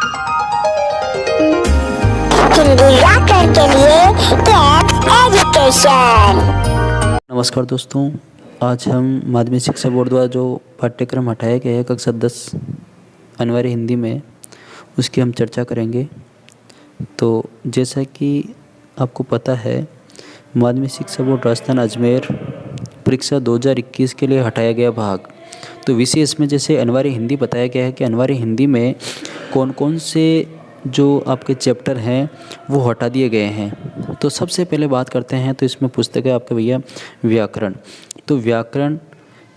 हिंदी व्याकरण के लिए टैप एजुकेशन। नमस्कार दोस्तों, आज हम माध्यमिक शिक्षा बोर्ड द्वारा जो पाठ्यक्रम हटाया गया है कक्षा 10 अनिवार्य हिंदी में, उसकी हम चर्चा करेंगे। तो जैसा कि आपको पता है, माध्यमिक शिक्षा बोर्ड राजस्थान अजमेर परीक्षा 2021 के लिए हटाया गया भाग। तो विषय इसमें जैसे अनिवार्य हिंदी बताया गया है कि अनिवार्य हिंदी में कौन कौन से जो आपके चैप्टर हैं वो हटा दिए गए हैं। तो सबसे पहले बात करते हैं, तो इसमें पुस्तक है आपके भैया व्याकरण। तो व्याकरण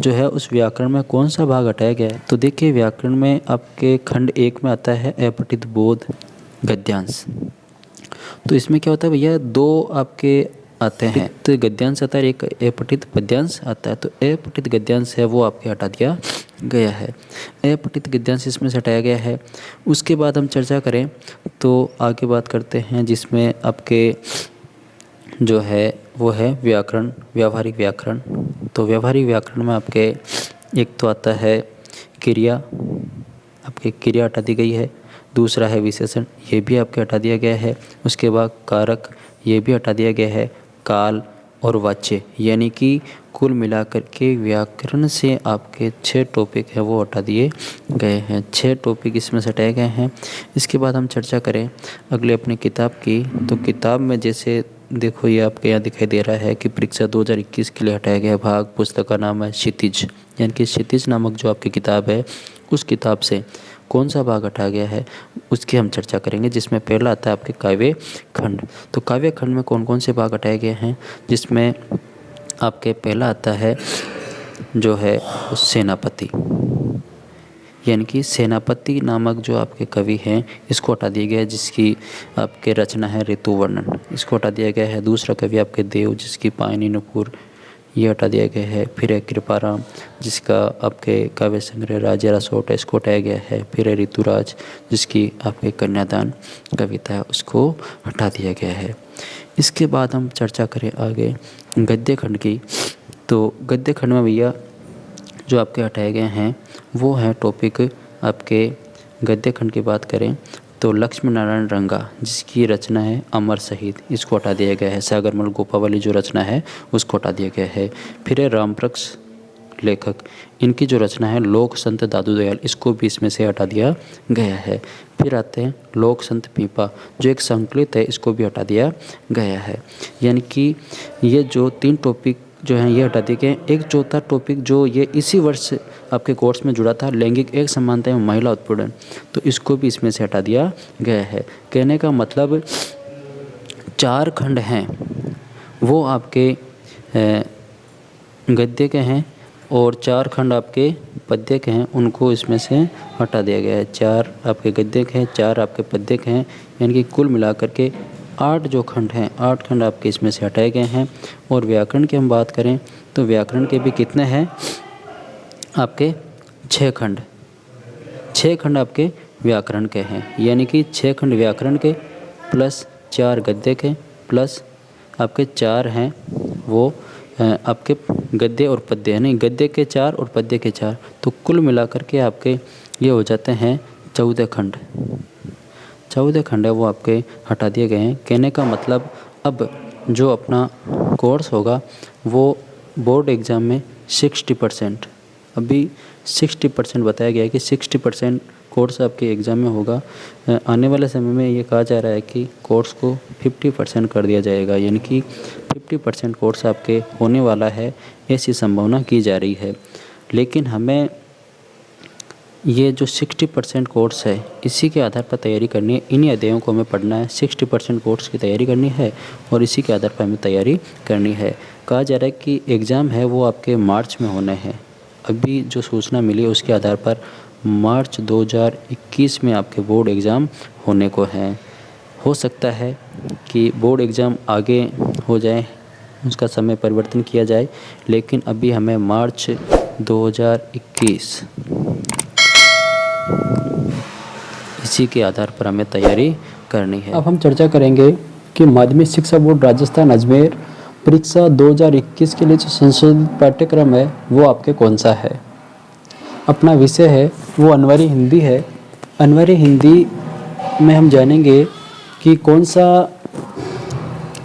जो है, उस व्याकरण में कौन सा भाग हटाया गया है? तो देखिए, व्याकरण में आपके खंड 1 में आता है अपठित बोध गद्यांश। तो इसमें क्या होता है भैया, दो आपके आते हैं, तो गद्यांश आता है, एक अपठित पद्यांश आता है। तो अपठित गद्यांश है वो आपके हटा दिया गया है, अपठित गद्यांश इसमें से हटाया गया है। उसके बाद हम चर्चा करें तो आगे बात करते हैं, जिसमें आपके जो है वो है व्याकरण, व्यावहारिक व्याकरण। तो व्यावहारिक व्याकरण में आपके एक तो आता है क्रिया, आपके क्रिया हटा दी गई है। दूसरा है विशेषण, ये भी आपके हटा दिया गया है। उसके बाद कारक, ये भी हटा दिया गया है। काल और वाच्य, यानी कि कुल मिलाकर के व्याकरण से आपके 6 टॉपिक हैं वो हटा दिए गए हैं। 6 टॉपिक इसमें से हटाए गए हैं। इसके बाद हम चर्चा करें अगले अपनी किताब की। तो किताब में जैसे देखो, ये आपके यहाँ दिखाई दे रहा है कि परीक्षा 2021 के लिए हटाया गया भाग। पुस्तक का नाम है क्षितिज, यानी कि क्षितिज नामक जो आपकी किताब है, उस किताब से कौन सा भाग हटाया गया है उसकी हम चर्चा करेंगे। जिसमें पहला आता है आपके काव्य खंड। तो काव्य खंड में कौन कौन से भाग हटाए गए हैं, जिसमें आपके पहला आता है जो है सेनापति, यानी कि सेनापति नामक जो आपके कवि हैं, इसको हटा दिया गया है, जिसकी आपके रचना है ऋतु वर्णन, इसको हटा दिया गया है। दूसरा कवि आपके देव, जिसकी पायनी नुपुर, ये हटा दिया गया है। फिर है कृपाराम, जिसका आपके काव्य संग्रह राजा रसोट है, इसको हटाया गया है। फिर है ऋतुराज, जिसकी आपके कन्यादान कविता है, उसको हटा दिया गया है। इसके बाद हम चर्चा करें आगे गद्य खंड की। तो गद्य खंड में भैया जो आपके हटाए गए हैं वो है टॉपिक आपके गद्य खंड की बात करें तो लक्ष्मी नारायण रंगा, जिसकी रचना है अमर शहीद, इसको हटा दिया गया है। सागरमल गोपावली जो रचना है उसको हटा दिया गया है। फिर है रामप्रक्ष लेखक, इनकी जो रचना है लोक संत दादू दयाल, इसको भी इसमें से हटा दिया गया है। फिर आते हैं लोक संत पीपा, जो एक संकलित है, इसको भी हटा दिया गया है। यानी कि ये जो 3 टॉपिक जो हैं ये हटा दिए गए। एक चौथा टॉपिक जो ये इसी वर्ष आपके कोर्स में जुड़ा था, लैंगिक एक समानता एवं महिला उत्पीड़न, तो इसको भी इसमें से हटा दिया गया है। कहने का मतलब 4 खंड हैं वो आपके गद्य के हैं और 4 खंड आपके पद्य के हैं, उनको इसमें से हटा दिया गया है। 4 आपके गद्य के हैं, 4 आपके पद्य के हैं, यानी कि कुल मिलाकर के 8 जो खंड हैं, 8 खंड आपके इसमें से हटाए गए हैं। और व्याकरण की हम बात करें तो व्याकरण के भी कितने हैं आपके 6 खंड, 6 खंड आपके व्याकरण के हैं, यानी कि 6 खंड व्याकरण के प्लस 4 गद्य के प्लस आपके 4 हैं वो आपके गद्य और पद्य, यानी गद्य के 4 और पद्य के 4, तो कुल मिलाकर के आपके ये हो जाते हैं 14 खंड। 14 खंड है वो आपके हटा दिए गए हैं। कहने का मतलब अब जो अपना कोर्स होगा वो बोर्ड एग्ज़ाम में 60%, अभी 60% बताया गया है कि 60% कोर्स आपके एग्ज़ाम में होगा। आने वाले समय में ये कहा जा रहा है कि कोर्स को 50% कर दिया जाएगा, यानी कि 50% कोर्स आपके होने वाला है, ऐसी संभावना की जा रही है। लेकिन हमें ये जो 60% कोर्स है इसी के आधार पर तैयारी करनी है, इन्हीं अध्यायों को हमें पढ़ना है। 60% कोर्स की तैयारी करनी है और इसी के आधार पर हमें तैयारी करनी है। कहा जा रहा है कि एग्ज़ाम है वो आपके मार्च में होने हैं। अभी जो सूचना मिली है उसके आधार पर मार्च 2021 में आपके बोर्ड एग्ज़ाम होने को हैं। हो सकता है कि बोर्ड एग्ज़ाम आगे हो जाए, उसका समय परिवर्तन किया जाए, लेकिन अभी हमें मार्च 2021 इसी के आधार पर हमें तैयारी करनी है। अब हम चर्चा करेंगे कि माध्यमिक शिक्षा बोर्ड राजस्थान अजमेर परीक्षा 2021 के लिए जो संशोधित पाठ्यक्रम है वो आपके कौन सा है। अपना विषय है वो अनिवार्य हिंदी है। अनिवार्य हिंदी में हम जानेंगे कि कौन सा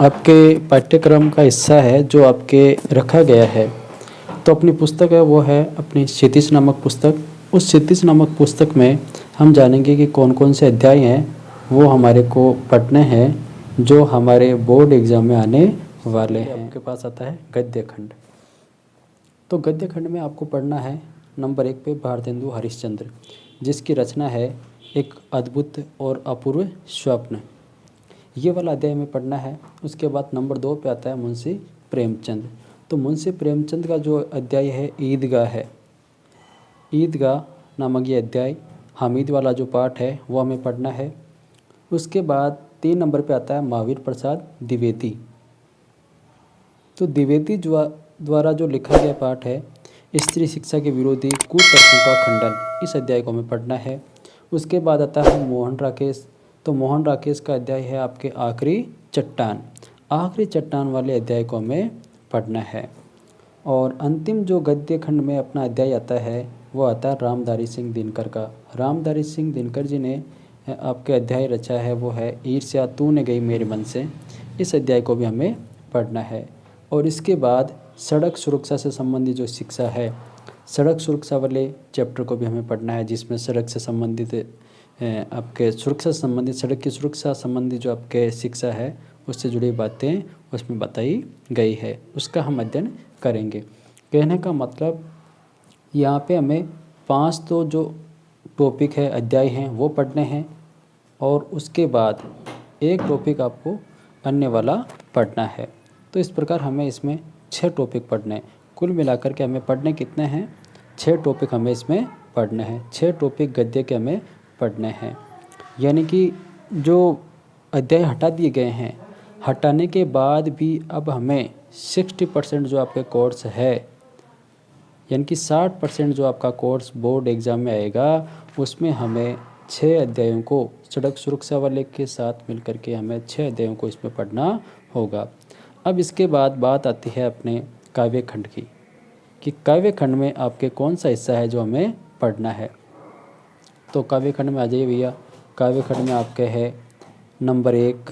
आपके पाठ्यक्रम का हिस्सा है जो आपके रखा गया है। तो अपनी पुस्तक है वो है अपनी क्षितिज नामक पुस्तक। उस क्षितिज नामक पुस्तक में हम जानेंगे कि कौन कौन से अध्याय हैं वो हमारे को पढ़ने हैं जो हमारे बोर्ड एग्ज़ाम में आने वाले हैं। आपके पास आता है गद्य खंड। तो गद्य खंड में आपको पढ़ना है नंबर 1 पे भारतेंदु हरिश्चंद्र, जिसकी रचना है एक अद्भुत और अपूर्व स्वप्न। ये वाला अध्याय में पढ़ना है। उसके बाद नंबर 2 पे आता है मुंशी प्रेमचंद। तो मुंशी प्रेमचंद का जो अध्याय है ईदगाह है। ईदगाह नामक ये अध्याय हामिद वाला जो पाठ है वो हमें पढ़ना है। उसके बाद 3 नंबर पे आता है महावीर प्रसाद द्विवेदी। तो द्विवेदी द्वारा जो लिखा गया पाठ है स्त्री शिक्षा के विरोधी कुतर्कों का खंडन, इस अध्याय को हमें पढ़ना है। उसके बाद आता है मोहन राकेश। तो मोहन राकेश का अध्याय है आपके आखिरी चट्टान। आखिरी चट्टान वाले अध्याय को हमें पढ़ना है। और अंतिम जो गद्य खंड में अपना अध्याय आता है वो आता है रामधारी सिंह दिनकर का। रामधारी सिंह दिनकर जी ने आपके अध्याय रचा है वो है ईर्ष्या तूने गई मेरे मन से। इस अध्याय को भी हमें पढ़ना है। और इसके बाद सड़क सुरक्षा से संबंधित जो शिक्षा है, सड़क सुरक्षा वाले चैप्टर को भी हमें पढ़ना है, जिसमें सड़क से संबंधित आपके सुरक्षा से संबंधित सड़क की सुरक्षा संबंधी जो आपके शिक्षा है उससे जुड़ी बातें उसमें बताई गई है, उसका हम अध्ययन करेंगे। कहने का मतलब यहाँ पे हमें 5 तो जो टॉपिक है अध्याय हैं वो पढ़ने हैं और उसके बाद एक टॉपिक आपको अन्य वाला पढ़ना है। तो इस प्रकार हमें इसमें 6 टॉपिक पढ़ने हैं। कुल मिलाकर के हमें पढ़ने कितने हैं? 6 टॉपिक हमें इसमें पढ़ने हैं। 6 टॉपिक गद्य के हमें पढ़ने हैं। यानी कि जो अध्याय हटा दिए गए हैं, हटाने के बाद भी अब हमें 60% जो आपके कोर्स है, यानी कि 60% जो आपका कोर्स बोर्ड एग्ज़ाम में आएगा उसमें हमें 6 अध्यायों को सड़क सुरक्षा वाले के साथ मिलकर के हमें 6 अध्यायों को इसमें पढ़ना होगा। अब इसके बाद बात आती है अपने काव्य खंड की, कि काव्य खंड में आपके कौन सा हिस्सा है जो हमें पढ़ना है। तो काव्य खंड में आ जाइए भैया। काव्य खंड में आपके है नंबर 1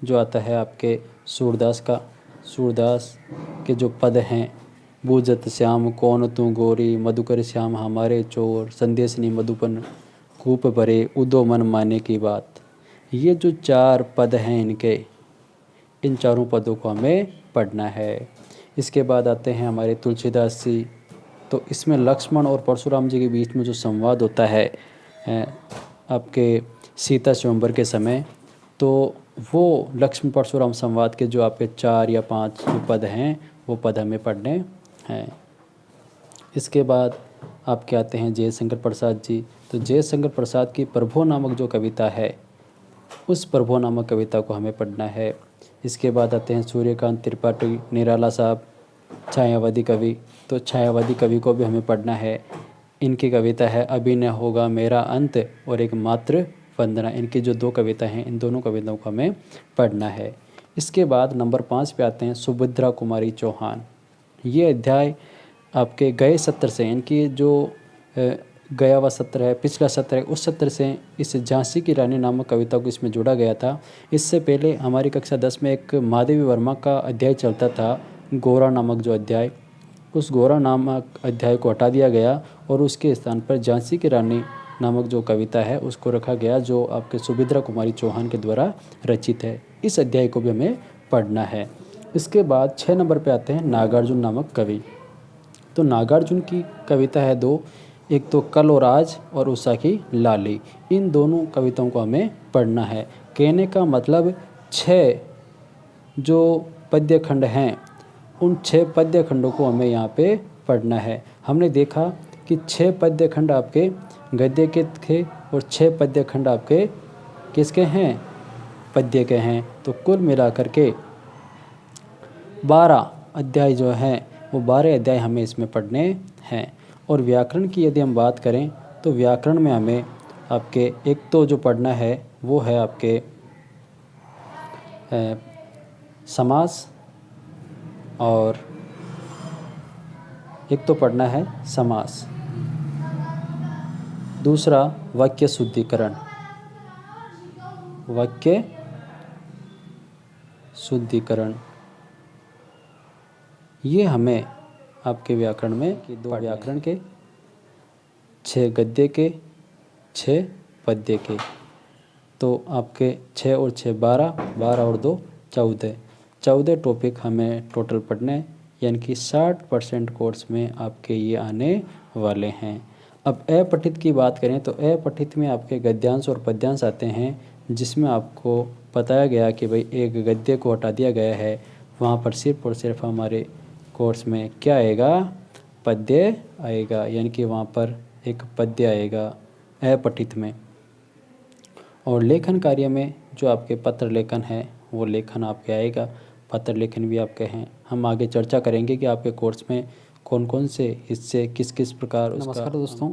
जो आता है आपके सूरदास का। सूरदास के जो पद हैं, बूझत श्याम कौन तू गोरी, मधुकर श्याम हमारे चोर, संदेशनी मधुपन कूप भरे, उदो मन माने की बात। ये जो 4 पद हैं इनके, इन चारों पदों को हमें पढ़ना है। इसके बाद आते हैं हमारे तुलसीदास जी। तो इसमें लक्ष्मण और परशुराम जी के बीच में जो संवाद होता है आपके सीता स्वयंवर के समय, तो वो लक्ष्मण परशुराम संवाद के जो आपके 4 या 5 पद हैं वो पद हमें पढ़ने हैं। इसके बाद आपके आते हैं जयशंकर प्रसाद जी। तो जयशंकर प्रसाद की प्रभो नामक जो कविता है उस प्रभो नामक कविता को हमें पढ़ना है। इसके बाद आते हैं सूर्यकांत त्रिपाठी निराला साहब, छायावादी कवि। तो छायावादी कवि को भी हमें पढ़ना है। इनकी कविता है अभी न होगा मेरा अंत और एक मात्र वंदना। इनकी जो 2 कविता हैं इन दोनों कविताओं को हमें पढ़ना है। इसके बाद नंबर 5 पे आते हैं सुभद्रा कुमारी चौहान। ये अध्याय आपके गए सत्र से, इनकी जो गया हुआ सत्र है, पिछला सत्र है, उस सत्र से इस झांसी की रानी नामक कविता को इसमें जोड़ा गया था। इससे पहले हमारी कक्षा 10 में एक महादेवी वर्मा का अध्याय चलता था, गोरा नामक जो अध्याय, उस गोरा नामक अध्याय को हटा दिया गया और उसके स्थान पर झांसी की रानी नामक जो कविता है उसको रखा गया, जो आपके सुभद्रा कुमारी चौहान के द्वारा रचित है। इस अध्याय को भी हमें पढ़ना है। इसके बाद 6 नंबर पे आते हैं नागार्जुन नामक कवि। तो नागार्जुन की कविता है 2, एक तो कल और आज और उषा की लाली। इन दोनों कविताओं को हमें पढ़ना है। कहने का मतलब 6 जो पद्य खंड हैं उन 6 पद्य खंडों को हमें यहाँ पे पढ़ना है। हमने देखा कि 6 पद्य खंड आपके गद्य के थे और 6 पद्य खंड आपके किसके हैं? पद्य के हैं। तो कुल मिलाकर के 12 अध्याय जो हैं वो 12 अध्याय हमें इसमें पढ़ने हैं। और व्याकरण की यदि हम बात करें तो व्याकरण में हमें आपके एक तो जो पढ़ना है वो है आपके समास, और एक तो पढ़ना है समास, दूसरा वाक्य शुद्धिकरण, वाक्य शुद्धिकरण। ये हमें आपके व्याकरण में कि 2 व्याकरण के, 6 गद्य के, 6 पद्य के। तो आपके 6 और 6 12, 12 और 2 14, 14 टॉपिक हमें टोटल पढ़ने हैं, यानी कि 60% कोर्स में आपके ये आने वाले हैं। अब अपठित की बात करें तो अपठित में आपके गद्यांश और पद्यांश आते हैं, जिसमें आपको बताया गया कि भाई एक गद्य को हटा दिया गया है, वहाँ पर सिर्फ और सिर्फ हमारे कोर्स में क्या आएगा, पद्य आएगा, यानी कि वहाँ पर एक पद्य आएगा अपठित में। और लेखन कार्य में जो आपके पत्र लेखन है वो लेखन आपके आएगा, पत्र लेखन भी आपके हैं। हम आगे चर्चा करेंगे कि आपके कोर्स में कौन कौन से हिस्से किस किस प्रकार उसका। नमस्कार दोस्तों,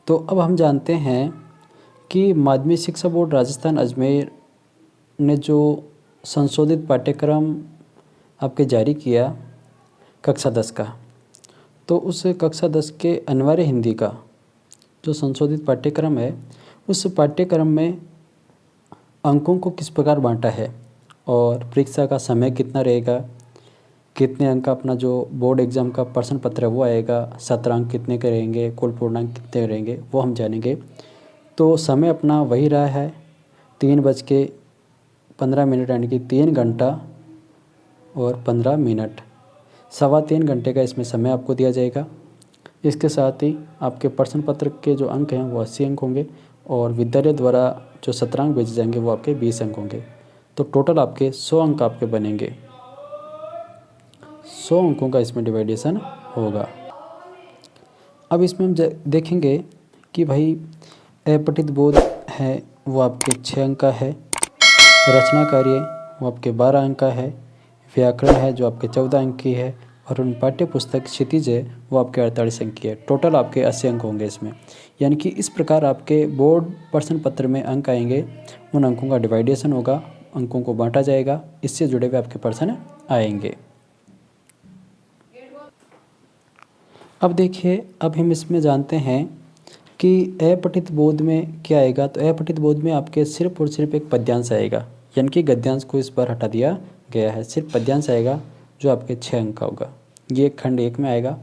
तो अब हम जानते हैं कि माध्यमिक शिक्षा बोर्ड राजस्थान अजमेर ने जो संशोधित पाठ्यक्रम आपके जारी किया कक्षा 10 का, तो उस कक्षा 10 के अनिवार्य हिंदी का जो संशोधित पाठ्यक्रम है, उस पाठ्यक्रम में अंकों को किस प्रकार बांटा है और परीक्षा का समय कितना रहेगा, कितने अंक का अपना जो बोर्ड एग्ज़ाम का प्रश्न पत्र है वो आएगा, 17 अंक कितने के रहेंगे, कुल पूर्णांक कितने रहेंगे, वो हम जानेंगे। तो समय अपना वही रहा है 3:15 यानी कि 3 घंटा और 15 मिनट, 3.25 घंटे का इसमें समय आपको दिया जाएगा। इसके साथ ही आपके प्रश्न पत्र के जो अंक हैं वो 80 अंक होंगे और विद्यालय द्वारा जो 17 अंक भेजे जाएंगे वो आपके 20 अंक होंगे। तो टोटल आपके 100 अंक आपके बनेंगे। 100 अंकों का इसमें डिवाइडेशन होगा। अब इसमें हम देखेंगे कि भाई अपठित बोध है वो आपके 6 अंक का है, रचना कार्य वो आपके 12 अंक का है, व्याकरण है जो आपके 14 अंक की है, और उन पाठ्य पुस्तक क्षितिज है वो आपके 48 अंक की है। टोटल आपके 80 अंक होंगे इसमें। यानी कि इस प्रकार आपके बोर्ड प्रश्न पत्र में अंक आएंगे, उन अंकों का डिवाइडेशन होगा, अंकों को बांटा जाएगा, इससे जुड़े हुए आपके प्रश्न आएंगे। अब देखिए, अब हम इसमें जानते हैं कि अपठित बोध में क्या आएगा। तो अपठित बोध में आपके सिर्फ और सिर्फ एक पद्यांश आएगा, यानी कि गद्यांश को इस बार हटा दिया गया है, सिर्फ पद्यांश आएगा जो आपके 6 अंक का होगा। ये खंड 1 में आएगा।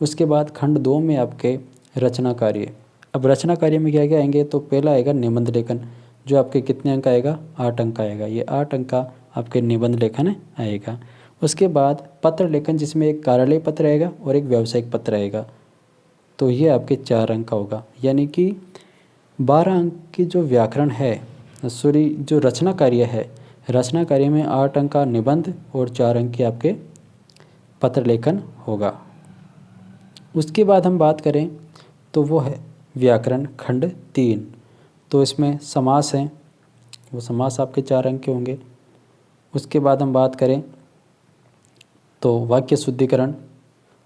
उसके बाद खंड 2 में आपके रचना कार्य। अब रचना कार्य में क्या क्या आएंगे, तो पहला आएगा निबंध लेखन, जो आपके कितने अंक आएगा, 8 अंक आएगा। ये 8 अंक का आपके निबंध लेखन आएगा। उसके बाद पत्र लेखन, जिसमें एक कार्यालय पत्र आएगा और एक व्यावसायिक पत्र आएगा, तो ये आपके 4 अंक का होगा। यानी कि 12 अंक की जो व्याकरण है, जो रचना कार्य है, रचना कार्य में 8 अंक का निबंध और 4 अंक के आपके पत्र लेखन होगा। उसके बाद हम बात करें तो वो है व्याकरण खंड 3। तो इसमें समास हैं, वो समास आपके 4 अंक के होंगे। उसके बाद हम बात करें तो वाक्य शुद्धिकरण।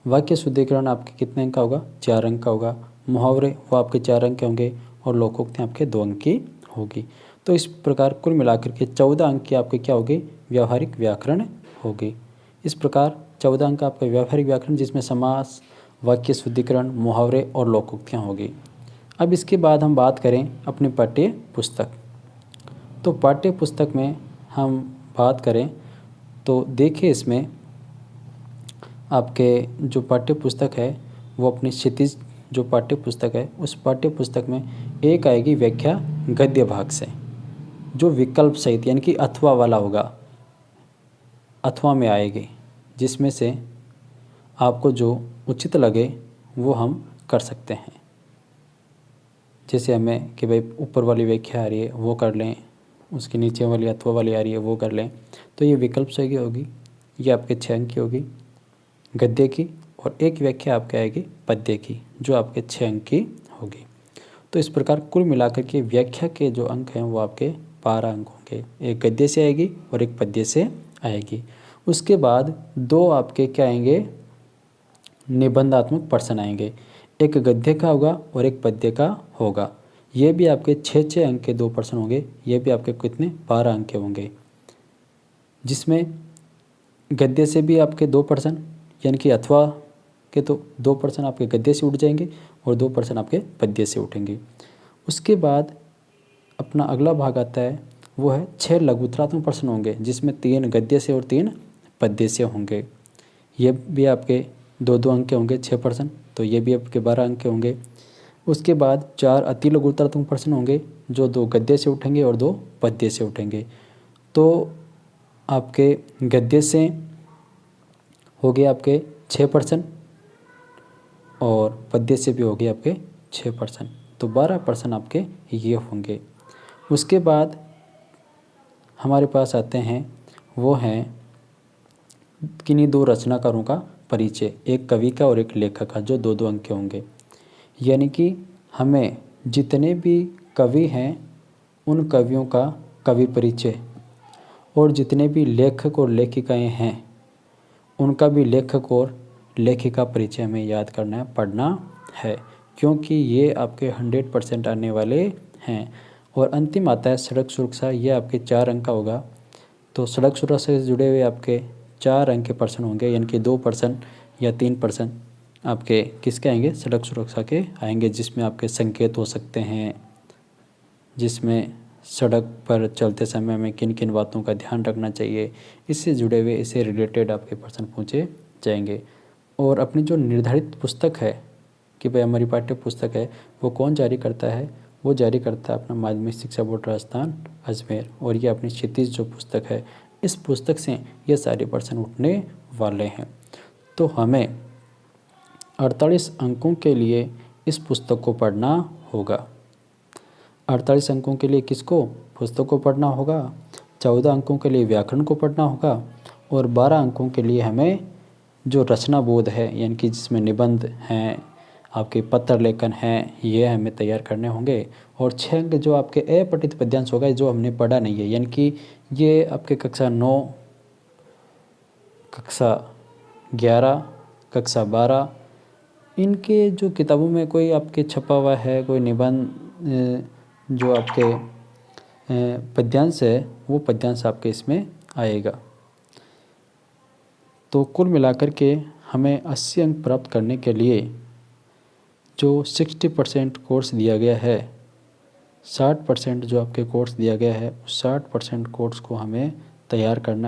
वाक्य शुद्धिकरण आपके कितने अंक का होगा, 4 अंक का होगा। मुहावरे वो आपके 4 अंक के होंगे और लोकोक्ति आपके 2 अंक की होगी। तो इस प्रकार कुल मिलाकर के 14 अंक की आपके क्या होगी, व्यावहारिक व्याकरण होगी। इस प्रकार 14 अंक का आपका व्यावहारिक व्याकरण, जिसमें समास, वाक्य शुद्धिकरण, मुहावरे और लोकोक्तियाँ होगी। अब इसके बाद हम बात करें अपनी पाठ्य पुस्तक। तो पाठ्य पुस्तक में हम बात करें तो देखिए, इसमें आपके जो पाठ्य पुस्तक है वो अपनी क्षितिज जो पाठ्य पुस्तक है, उस पाठ्य पुस्तक में एक आएगी व्याख्या गद्य भाग से, जो विकल्प सहित यानी कि अथवा वाला होगा, अथवा में आएगी, जिसमें से आपको जो उचित लगे वो हम कर सकते हैं। जैसे हमें कि भाई ऊपर वाली व्याख्या आ रही है वो कर लें, उसके नीचे वाली अथवा वाली आ रही है वो कर लें, तो ये विकल्प सही होगी। ये आपके 6 अंक की होगी गद्य की, और एक व्याख्या आपके आएगी पद्य की, जो आपके 6 अंक की होगी। तो इस प्रकार कुल मिलाकर के व्याख्या के जो अंक हैं वो आपके 12 अंक होंगे। एक गद्य से आएगी और एक पद्य से आएगी। उसके बाद 2 आपके क्या आएंगे, निबंधात्मक प्रश्न आएंगे। एक गद्य का होगा और एक पद्य का होगा। ये भी आपके 6 अंक के 2 प्रश्न होंगे। ये भी आपके कितने, 12 अंक के होंगे, जिसमें गद्य से भी आपके 2 प्रश्न, यानी कि अथवा के तो 2 प्रश्न आपके गद्य से उठ जाएंगे और 2 प्रश्न आपके पद्य से उठेंगे। उसके बाद अपना अगला भाग आता है वो है 6 लघुतरात्मक प्रश्न होंगे, जिसमें 3 गद्य से और 3 पद्य से होंगे। ये भी आपके 2-2 अंक के होंगे 6 प्रश्न, तो ये भी आपके 12 अंक के होंगे। उसके बाद 4 अति लघुतरात्मक प्रश्न होंगे, जो 2 गद्य से उठेंगे और 2 पद्य से उठेंगे। तो आपके गद्य से हो गए आपके 6 प्रश्न और पद्य से भी हो गए आपके 6 प्रश्न, तो 12 प्रश्न आपके ये होंगे। उसके बाद हमारे पास आते हैं, वो हैं किन्हीं 2 रचनाकारों का परिचय, एक कवि का और एक लेखक का, जो 2-2 अंक के होंगे। यानी कि हमें जितने भी कवि हैं उन कवियों का कवि परिचय, और जितने भी लेखक और लेखिकाएं हैं उनका भी लेखक और लेखिका परिचय हमें याद करना है, पढ़ना है, क्योंकि ये आपके 100% आने वाले हैं। और अंतिम आता है सड़क सुरक्षा, ये आपके 4 अंक का होगा। तो सड़क सुरक्षा से जुड़े हुए आपके 4 अंक के प्रश्न होंगे, यानी कि 2 प्रश्न या 3 प्रश्न आपके किसके आएंगे, सड़क सुरक्षा के आएंगे, जिसमें आपके संकेत हो सकते हैं, जिसमें सड़क पर चलते समय हमें किन किन बातों का ध्यान रखना चाहिए, इससे जुड़े हुए, इससे रिलेटेड आपके प्रश्न पूछे जाएंगे। और अपनी जो निर्धारित पुस्तक है कि भाई हमारी पाठ्य पुस्तक है, वो कौन जारी करता है, वो जारी करता है अपना माध्यमिक शिक्षा बोर्ड राजस्थान अजमेर। और ये अपनी क्षितिज जो पुस्तक है, इस पुस्तक से ये सारे प्रश्न उठने वाले हैं। तो हमें 48 अंकों के लिए इस पुस्तक को पढ़ना होगा। 48 अंकों के लिए किसको, पुस्तक को पढ़ना होगा। 14 अंकों के लिए व्याकरण को पढ़ना होगा, और 12 अंकों के लिए हमें जो रचना बोध है, यानी कि जिसमें निबंध हैं, आपके पत्र लेखन हैं, ये हमें तैयार करने होंगे। और 6 अंक जो आपके अपठित पद्यांश होगा, जो हमने पढ़ा नहीं है, यानी कि ये आपके कक्षा 9, कक्षा 11, कक्षा 12, इनके जो किताबों में कोई आपके छपा हुआ है, कोई निबंध जो आपके पद्यांश है, वो पद्यांश आपके इसमें आएगा। तो कुल मिलाकर के हमें 80 अंक प्राप्त करने के लिए जो 60% कोर्स दिया गया है, 60% जो आपके कोर्स दिया गया है, उस 60% कोर्स को हमें तैयार करना है।